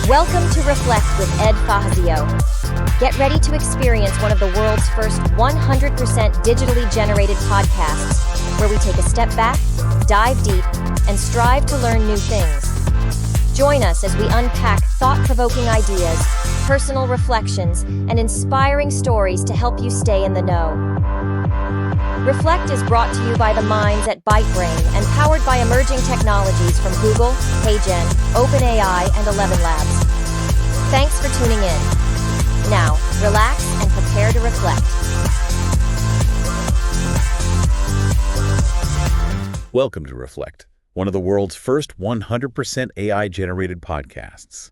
Welcome to Reflect with Ed Fassio. Get ready to experience one of the world's first 100% digitally generated podcasts, where we take a step back, dive deep, and strive to learn new things. Join us as we unpack thought-provoking ideas, personal reflections, and inspiring stories to help you stay in the know. Reflect is brought to you by the minds at ByteBrain and powered by emerging technologies from Google, HeyGen, OpenAI, and 11 Labs. Thanks for tuning in. Now, relax and prepare to reflect. Welcome to Reflect, one of the world's first 100% AI-generated podcasts.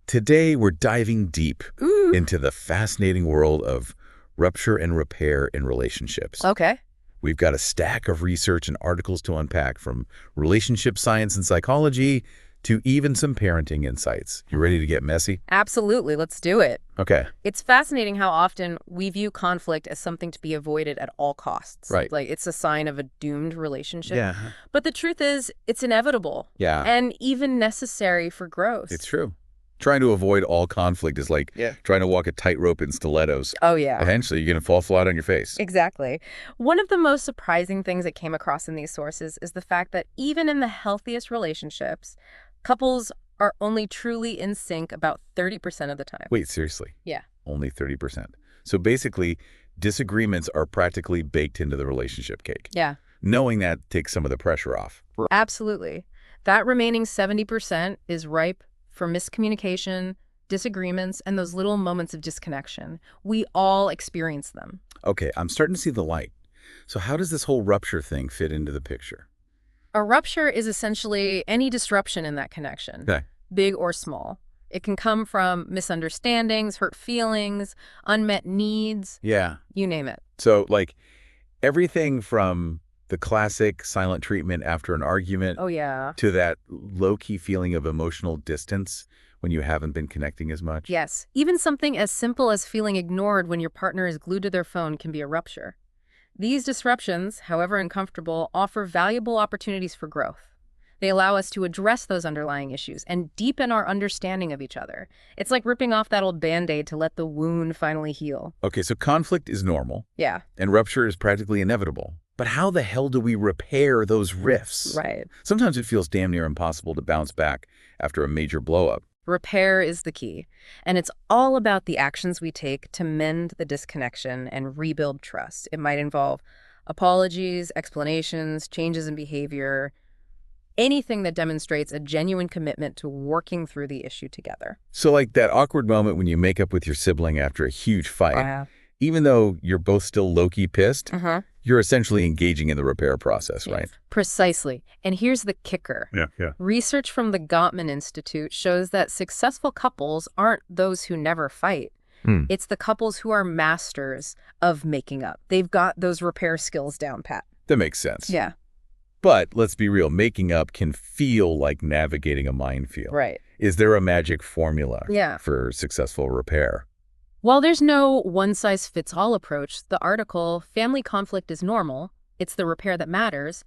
Today, we're diving deep into the fascinating world of rupture and repair in relationships. Okay. We've got a stack of research and articles to unpack, from relationship science and psychology to even some parenting insights. You ready to get messy? Absolutely. Let's do it. Okay. It's fascinating how often we view conflict as something to be avoided at all costs. Right. Like it's a sign of a doomed relationship. Yeah. But the truth is, it's inevitable. Yeah. And even necessary for growth. It's true. Trying to avoid all conflict is like trying to walk a tightrope in stilettos. Oh, yeah. Eventually, you're going to fall flat on your face. Exactly. One of the most surprising things that came across in these sources is the fact that even in the healthiest relationships, couples are only truly in sync about 30% of the time. Wait, seriously? Yeah. Only 30%. So basically, disagreements are practically baked into the relationship cake. Yeah. Knowing that takes some of the pressure off. Absolutely. That remaining 70% is ripe for miscommunication, disagreements, and those little moments of disconnection. We all experience them. Okay, I'm starting to see the light. So how does this whole rupture thing fit into the picture? A rupture is essentially any disruption in that connection, big or small. It can come from misunderstandings, hurt feelings, unmet needs. Yeah. You name it. So, like, everything from the classic silent treatment after an argument to that low-key feeling of emotional distance when you haven't been connecting as much. Yes. Even something as simple as feeling ignored when your partner is glued to their phone can be a rupture. These disruptions, however uncomfortable, offer valuable opportunities for growth. They allow us to address those underlying issues and deepen our understanding of each other. It's like ripping off that old Band-Aid to let the wound finally heal. Okay, so conflict is normal. Yeah. And rupture is practically inevitable. But how the hell do we repair those rifts? Right. Sometimes it feels damn near impossible to bounce back after a major blow-up. Repair is the key. And it's all about the actions we take to mend the disconnection and rebuild trust. It might involve apologies, explanations, changes in behavior, anything that demonstrates a genuine commitment to working through the issue together. So like that awkward moment when you make up with your sibling after a huge fight, even though you're both still low-key pissed, you're essentially engaging in the repair process, right? Precisely. And here's the kicker. Research from the Gottman Institute shows that successful couples aren't those who never fight. It's the couples who are masters of making up. They've got those repair skills down pat. That makes sense. Yeah. But let's be real, making up can feel like navigating a minefield. Right. Is there a magic formula for successful repair? While there's no one-size-fits-all approach, the article, Family Conflict is Normal, It's the Repair That Matters,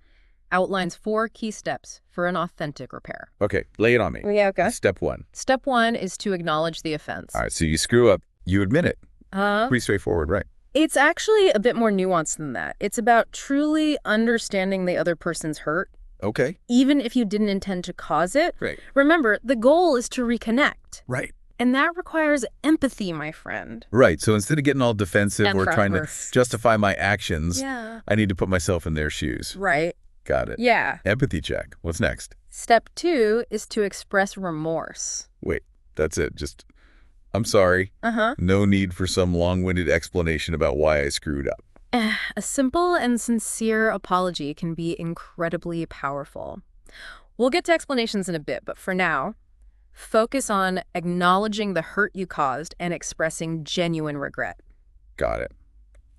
outlines 4 key steps for an authentic repair. Okay, lay it on me. Yeah, okay. Step 1. Step 1 is to acknowledge the offense. All right, so you screw up, you admit it. Pretty straightforward, right? It's actually a bit more nuanced than that. It's about truly understanding the other person's hurt. Okay. Even if you didn't intend to cause it. Right. Remember, the goal is to reconnect. Right. And that requires empathy, my friend. Right. So instead of getting all defensive or trying to Effortless. justify my actions, I need to put myself in their shoes. Right. Got it. Yeah. Empathy check. What's next? Step 2 is to express remorse. Wait, that's it. Just, I'm sorry. No need for some long-winded explanation about why I screwed up. A simple and sincere apology can be incredibly powerful. We'll get to explanations in a bit, but for now, focus on acknowledging the hurt you caused and expressing genuine regret. Got it.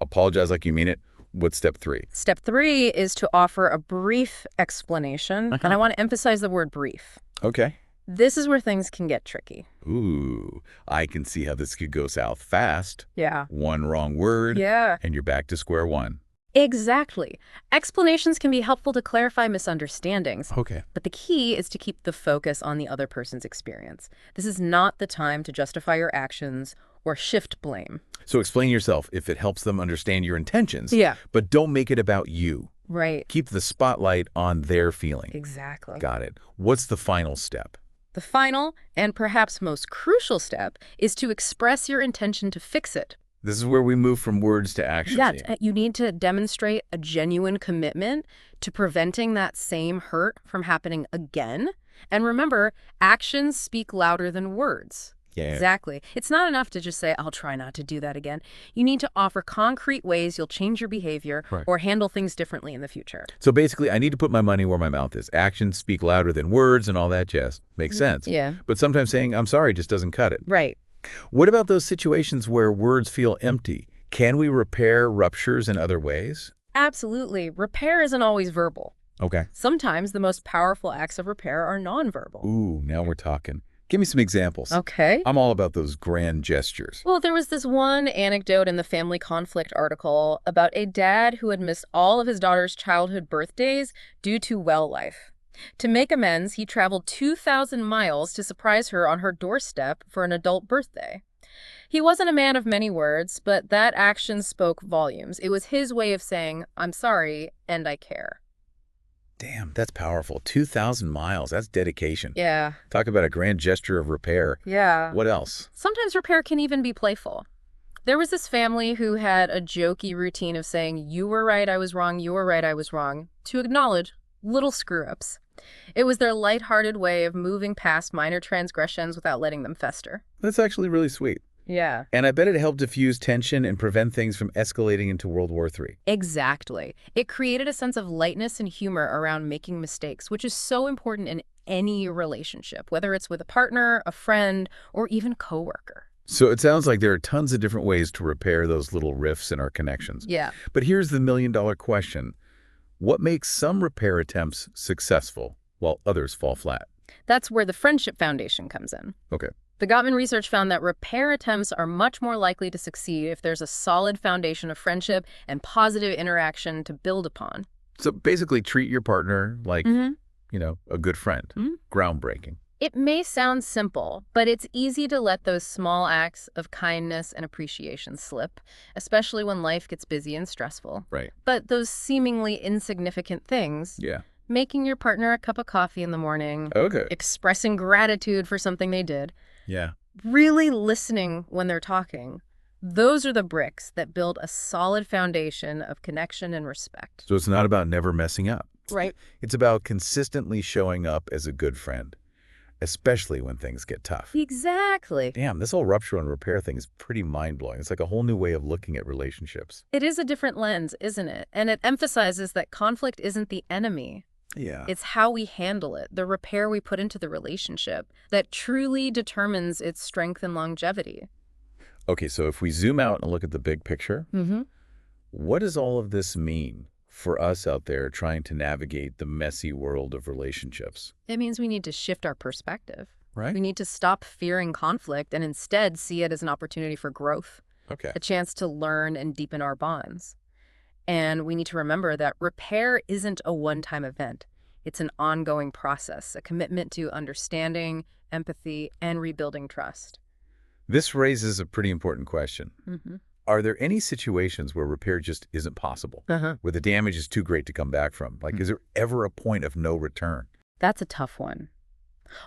Apologize like you mean it. What's step 3? Step 3 is to offer a brief explanation, and I want to emphasize the word brief. Okay. This is where things can get tricky. Ooh, I can see how this could go south fast. Yeah. One wrong word, Yeah. and you're back to square one. Exactly. Explanations can be helpful to clarify misunderstandings, Okay. but the key is to keep the focus on the other person's experience. This is not the time to justify your actions or shift blame. So explain yourself if it helps them understand your intentions, Yeah. but don't make it about you. Right. Keep the spotlight on their feeling. Exactly. Got it. What's the final step? The final, and perhaps most crucial step, is to express your intention to fix it. This is where we move from words to action. Yeah, you need to demonstrate a genuine commitment to preventing that same hurt from happening again. And remember, actions speak louder than words. Yeah. Exactly. It's not enough to just say, I'll try not to do that again. You need to offer concrete ways you'll change your behavior Right. or handle things differently in the future. So basically, I need to put my money where my mouth is. Actions speak louder than words and all that jazz. Makes sense. Yeah. But sometimes saying, I'm sorry, just doesn't cut it. Right. What about those situations where words feel empty? Can we repair ruptures in other ways? Absolutely. Repair isn't always verbal. Okay. Sometimes the most powerful acts of repair are nonverbal. Ooh, now we're talking. Give me some examples. Okay. I'm all about those grand gestures. Well, there was this one anecdote in the family conflict article about a dad who had missed all of his daughter's childhood birthdays due to well life. To make amends, he traveled 2,000 miles to surprise her on her doorstep for an adult birthday. He wasn't a man of many words, but that action spoke volumes. It was his way of saying, I'm sorry, and I care. Damn, that's powerful. 2,000 miles. That's dedication. Yeah. Talk about a grand gesture of repair. Yeah. What else? Sometimes repair can even be playful. There was this family who had a jokey routine of saying, you were right, I was wrong, you were right, I was wrong, to acknowledge little screw-ups. It was their lighthearted way of moving past minor transgressions without letting them fester. That's actually really sweet. Yeah. And I bet it helped diffuse tension and prevent things from escalating into World War III. Exactly. It created a sense of lightness and humor around making mistakes, which is so important in any relationship, whether it's with a partner, a friend, or even coworker. So it sounds like there are tons of different ways to repair those little rifts in our connections. Yeah. But here's the million-dollar question. What makes some repair attempts successful while others fall flat? That's where the Friendship Foundation comes in. Okay. The Gottman research found that repair attempts are much more likely to succeed if there's a solid foundation of friendship and positive interaction to build upon. So basically treat your partner like, a good friend. Mhm. Groundbreaking. It may sound simple, but it's easy to let those small acts of kindness and appreciation slip, especially when life gets busy and stressful. Right. But those seemingly insignificant things, Yeah. making your partner a cup of coffee in the morning, Okay. expressing gratitude for something they did, Yeah. really listening when they're talking, those are the bricks that build a solid foundation of connection and respect. So it's not about never messing up. Right. It's about consistently showing up as a good friend, especially when things get tough. Exactly. Damn, this whole rupture and repair thing is pretty mind-blowing. It's like a whole new way of looking at relationships. It is a different lens, isn't it? And it emphasizes that conflict isn't the enemy. Yeah. It's how we handle it, the repair we put into the relationship, that truly determines its strength and longevity. Okay, so if we zoom out and look at the big picture, what does all of this mean for us out there trying to navigate the messy world of relationships? It means we need to shift our perspective. Right? We need to stop fearing conflict and instead see it as an opportunity for growth, Okay. a chance to learn and deepen our bonds. And we need to remember that repair isn't a one-time event. It's an ongoing process, a commitment to understanding, empathy, and rebuilding trust. This raises a pretty important question. Are there any situations where repair just isn't possible, where the damage is too great to come back from? Like, is there ever a point of no return? That's a tough one.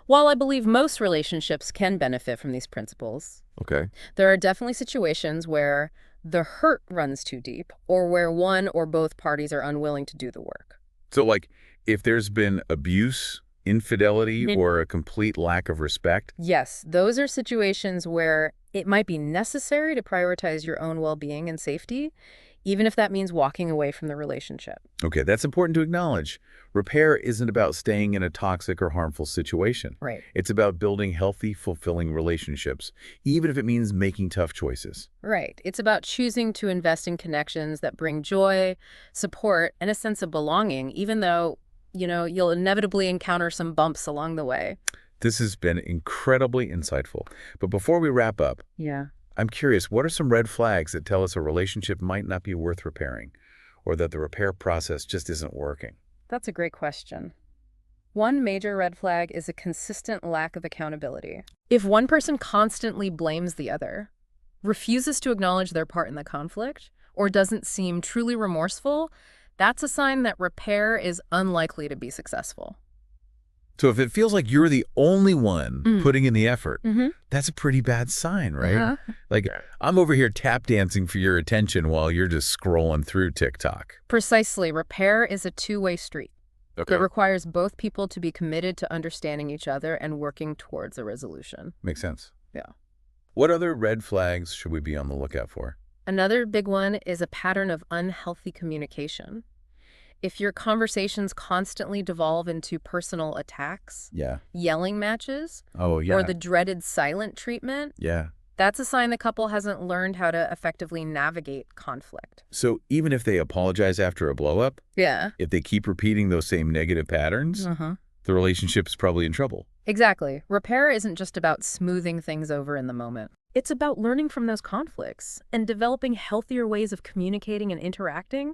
While I believe most relationships can benefit from these principles, Okay. there are definitely situations where the hurt runs too deep or where one or both parties are unwilling to do the work. So, like, if there's been abuse, infidelity, or a complete lack of respect? Yes, those are situations where it might be necessary to prioritize your own well-being and safety, even if that means walking away from the relationship. Okay, that's important to acknowledge. Repair isn't about staying in a toxic or harmful situation. Right. It's about building healthy, fulfilling relationships, even if it means making tough choices. Right. It's about choosing to invest in connections that bring joy, support, and a sense of belonging, even though, you'll inevitably encounter some bumps along the way. This has been incredibly insightful. But before we wrap up, Yeah. I'm curious, what are some red flags that tell us a relationship might not be worth repairing? or that the repair process just isn't working? That's a great question. One major red flag is a consistent lack of accountability. If one person constantly blames the other, refuses to acknowledge their part in the conflict, or doesn't seem truly remorseful, that's a sign that repair is unlikely to be successful. So if it feels like you're the only one putting in the effort, Mm-hmm. that's a pretty bad sign, right? Uh-huh. Like, I'm over here tap dancing for your attention while you're just scrolling through TikTok. Precisely. Repair is a two-way street. Okay. It requires both people to be committed to understanding each other and working towards a resolution. Makes sense. Yeah. What other red flags should we be on the lookout for? Another big one is a pattern of unhealthy communication. If your conversations constantly devolve into personal attacks, Yeah. yelling matches, Oh, yeah. or the dreaded silent treatment, Yeah. that's a sign the couple hasn't learned how to effectively navigate conflict. So even if they apologize after a blow-up, Yeah. if they keep repeating those same negative patterns, Uh-huh. the relationship is probably in trouble. Exactly. Repair isn't just about smoothing things over in the moment. It's about learning from those conflicts and developing healthier ways of communicating and interacting.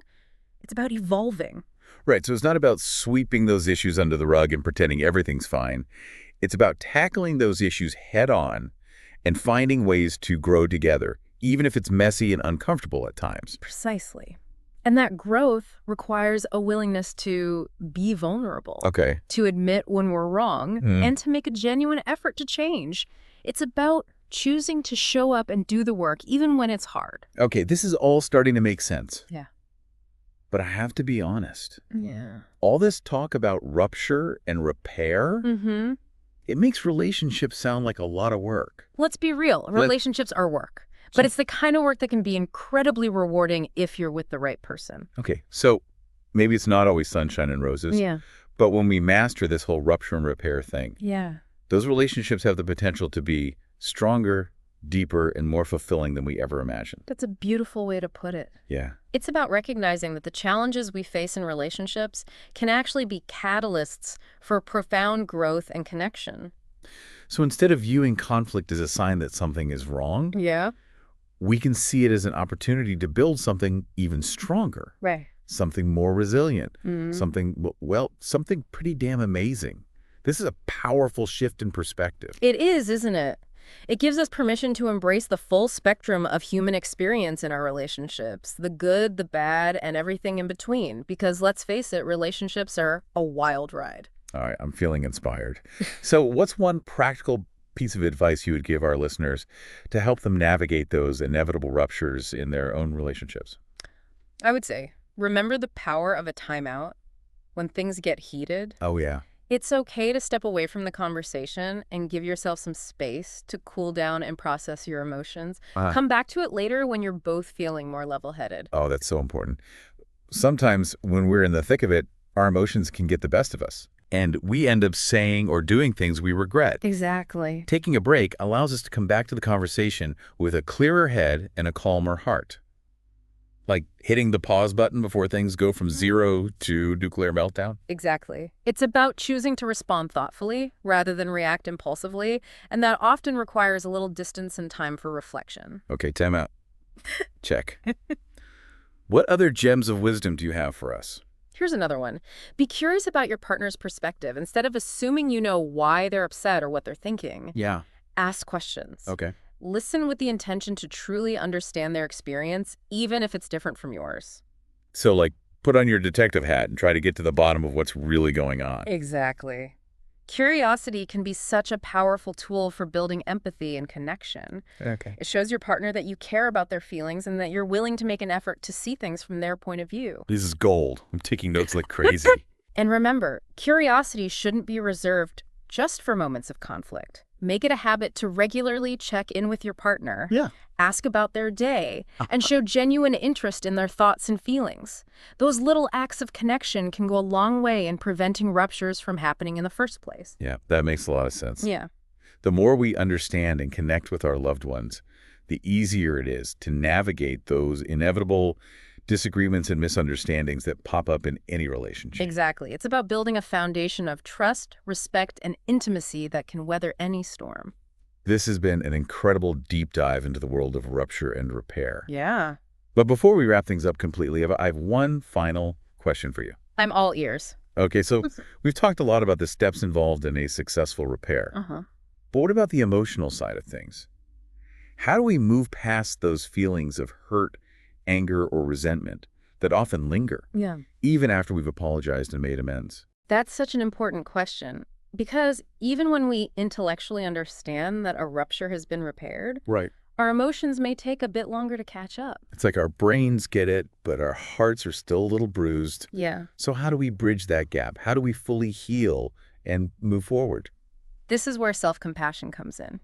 It's about evolving. Right, so it's not about sweeping those issues under the rug and pretending everything's fine. It's about tackling those issues head on and finding ways to grow together, even if it's messy and uncomfortable at times. Precisely. And that growth requires a willingness to be vulnerable, Okay. to admit when we're wrong, and to make a genuine effort to change. It's about choosing to show up and do the work, even when it's hard. Okay, this is all starting to make sense. Yeah. But I have to be honest. Yeah. All this talk about rupture and repair, Mm-hmm. it makes relationships sound like a lot of work. Let's be real. Relationships are work. But it's the kind of work that can be incredibly rewarding if you're with the right person. Okay, so maybe it's not always sunshine and roses. Yeah. But when we master this whole rupture and repair thing, Yeah. those relationships have the potential to be stronger, deeper, and more fulfilling than we ever imagined. That's a beautiful way to put it. Yeah. It's about recognizing that the challenges we face in relationships can actually be catalysts for profound growth and connection. So instead of viewing conflict as a sign that something is wrong, Yeah. we can see it as an opportunity to build something even stronger, Right. something more resilient, Mm-hmm. something pretty damn amazing. This is a powerful shift in perspective. It is, isn't it? It gives us permission to embrace the full spectrum of human experience in our relationships, the good, the bad, and everything in between. Because let's face it, relationships are a wild ride. All right, I'm feeling inspired. So what's one practical piece of advice you would give our listeners to help them navigate those inevitable ruptures in their own relationships? I would say, remember the power of a timeout. When things get heated, Oh, yeah. it's okay to step away from the conversation and give yourself some space to cool down and process your emotions. Come back to it later when you're both feeling more level-headed. Oh, that's so important. Sometimes when we're in the thick of it, our emotions can get the best of us, and we end up saying or doing things we regret. Exactly. Taking a break allows us to come back to the conversation with a clearer head and a calmer heart. Like hitting the pause button before things go from 0 to nuclear meltdown. Exactly. It's about choosing to respond thoughtfully rather than react impulsively, and that often requires a little distance and time for reflection. Okay, time out. Check. What other gems of wisdom do you have for us? Here's another one. Be curious about your partner's perspective. Instead of assuming you know why they're upset or what they're thinking, Yeah. ask questions. Okay. Listen with the intention to truly understand their experience, even if it's different from yours. So, like, put on your detective hat and try to get to the bottom of what's really going on. Exactly. Curiosity can be such a powerful tool for building empathy and connection. Okay. It shows your partner that you care about their feelings and that you're willing to make an effort to see things from their point of view. This is gold. I'm taking notes like crazy. And remember, curiosity shouldn't be reserved just for moments of conflict. Make it a habit to regularly check in with your partner, Yeah. ask about their day, and show genuine interest in their thoughts and feelings. Those little acts of connection can go a long way in preventing ruptures from happening in the first place. Yeah, that makes a lot of sense. Yeah. The more we understand and connect with our loved ones, the easier it is to navigate those inevitable disagreements and misunderstandings that pop up in any relationship. Exactly. It's about building a foundation of trust, respect, and intimacy that can weather any storm. This has been an incredible deep dive into the world of rupture and repair. Yeah. But before we wrap things up completely, I have one final question for you. I'm all ears. Okay, so we've talked a lot about the steps involved in a successful repair. Uh-huh. But what about the emotional side of things? How do we move past those feelings of hurt, anger, or resentment that often linger, Yeah. even after we've apologized and made amends? That's such an important question because even when we intellectually understand that a rupture has been repaired, Right. our emotions may take a bit longer to catch up. It's like our brains get it, but our hearts are still a little bruised. Yeah. So how do we bridge that gap? How do we fully heal and move forward? This is where self-compassion comes in.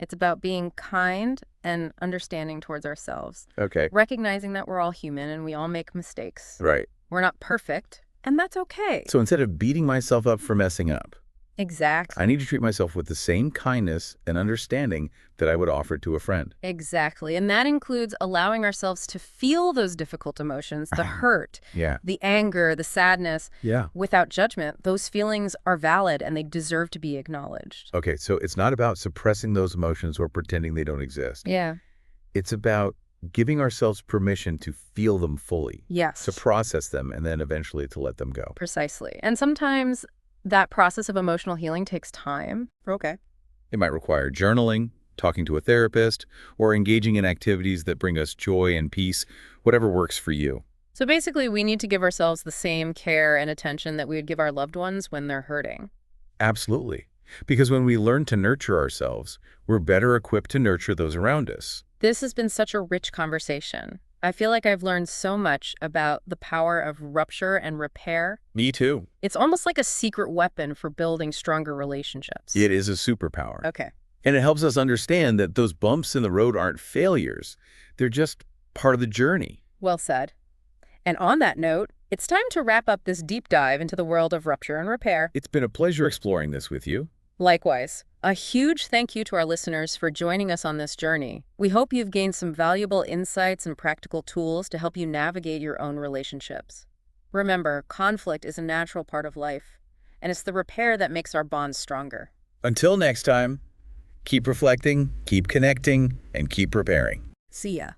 It's about being kind and understanding towards ourselves, Okay. recognizing that we're all human and we all make mistakes. Right. We're not perfect, and that's okay. So instead of beating myself up for messing up, Exactly. I need to treat myself with the same kindness and understanding that I would offer to a friend. Exactly. And that includes allowing ourselves to feel those difficult emotions, the hurt, Yeah. the anger, the sadness, Yeah. without judgment. Those feelings are valid and they deserve to be acknowledged. Okay, so it's not about suppressing those emotions or pretending they don't exist. Yeah. It's about giving ourselves permission to feel them fully, Yes. to process them, and then eventually to let them go. Precisely. And sometimes that process of emotional healing takes time. Okay. It might require journaling, talking to a therapist, or engaging in activities that bring us joy and peace, whatever works for you. So basically, we need to give ourselves the same care and attention that we would give our loved ones when they're hurting. Absolutely. Because when we learn to nurture ourselves, we're better equipped to nurture those around us. This has been such a rich conversation. I feel like I've learned so much about the power of rupture and repair. Me too. It's almost like a secret weapon for building stronger relationships. It is a superpower. Okay. And it helps us understand that those bumps in the road aren't failures. They're just part of the journey. Well said. And on that note, it's time to wrap up this deep dive into the world of rupture and repair. It's been a pleasure exploring this with you. Likewise, a huge thank you to our listeners for joining us on this journey. We hope you've gained some valuable insights and practical tools to help you navigate your own relationships. Remember, conflict is a natural part of life, and it's the repair that makes our bonds stronger. Until next time, keep reflecting, keep connecting, and keep repairing. See ya.